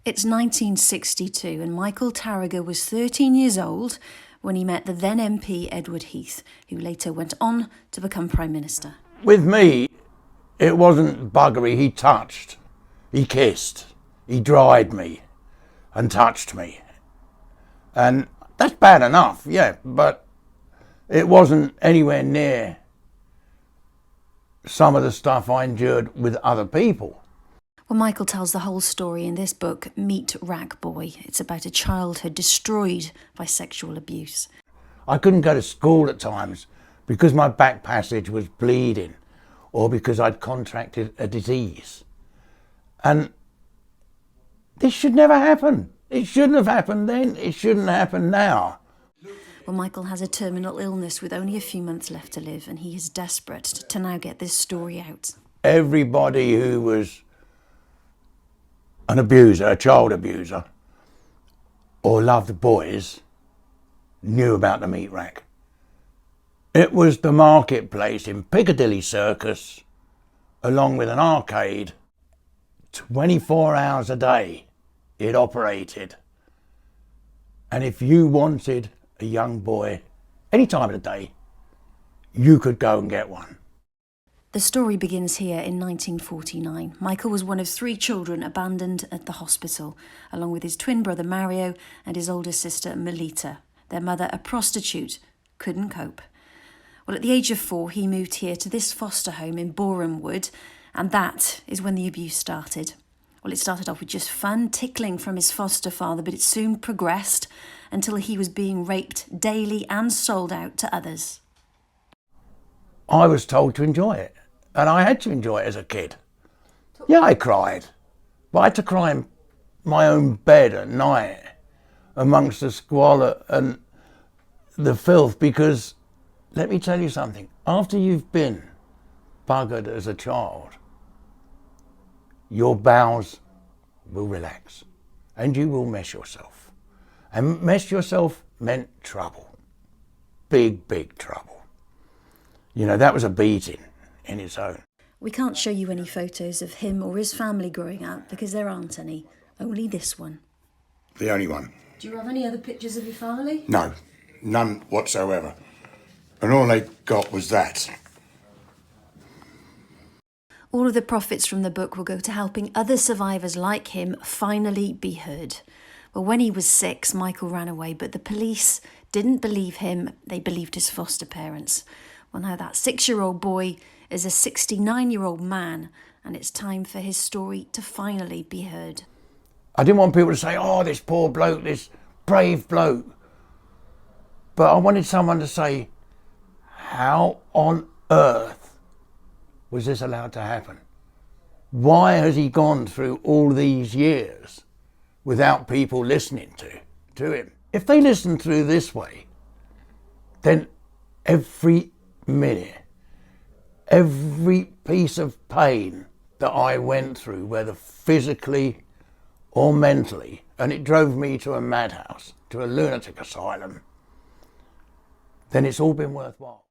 It's 1962 and Michael Tarrager was 13 years old when he met the then MP Edward Heath, who later went on to become Prime Minister. With me, it wasn't buggery. He touched, he kissed, he dried me and touched me. And that's bad enough, yeah, but it wasn't anywhere near some of the stuff I endured with other people. Well, Michael tells the whole story in this book, Meet Rag Boy. It's about a childhood destroyed by sexual abuse. I couldn't go to school at times because my back passage was bleeding or because I'd contracted a disease. And this should never happen. It shouldn't have happened then. It shouldn't happen now. Well, Michael has a terminal illness with only a few months left to live, and he is desperate to now get this story out. Everybody who was an abuser, a child abuser, or loved boys, knew about the meat rack. It was the marketplace in Piccadilly Circus, along with an arcade, 24 hours a day it operated. And if you wanted a young boy any time of the day, you could go and get one. The story begins here in 1949. Michael was one of 3 children abandoned at the hospital, along with his twin brother Mario and his older sister Melita. Their mother, a prostitute, couldn't cope. Well, at the age of 4, he moved here to this foster home in Boreham Wood, and that is when the abuse started. Well, it started off with just fun, tickling from his foster father, but it soon progressed until he was being raped daily and sold out to others. I was told to enjoy it, and I had to enjoy it as a kid. Yeah, I cried, but I had to cry in my own bed at night amongst the squalor and the filth, because let me tell you something, after you've been buggered as a child, your bowels will relax and you will mess yourself. And mess yourself meant trouble. Big, big trouble. You know, that was a beating in its own. We can't show you any photos of him or his family growing up because there aren't any. Only this one. The only one. Do you have any other pictures of your family? No, none whatsoever. And all they got was that. All of the profits from the book will go to helping other survivors like him finally be heard. Well, when he was 6, Michael ran away, but the police didn't believe him. They believed his foster parents. Well, now that 6-year-old boy is a 69-year-old man, and it's time for his story to finally be heard. I didn't want people to say, oh, this poor bloke, this brave bloke. But I wanted someone to say, how on earth was this allowed to happen? Why has he gone through all these years without people listening to him? If they listened through this way, then every minute, every piece of pain that I went through, whether physically or mentally, and it drove me to a madhouse, to a lunatic asylum, then it's all been worthwhile.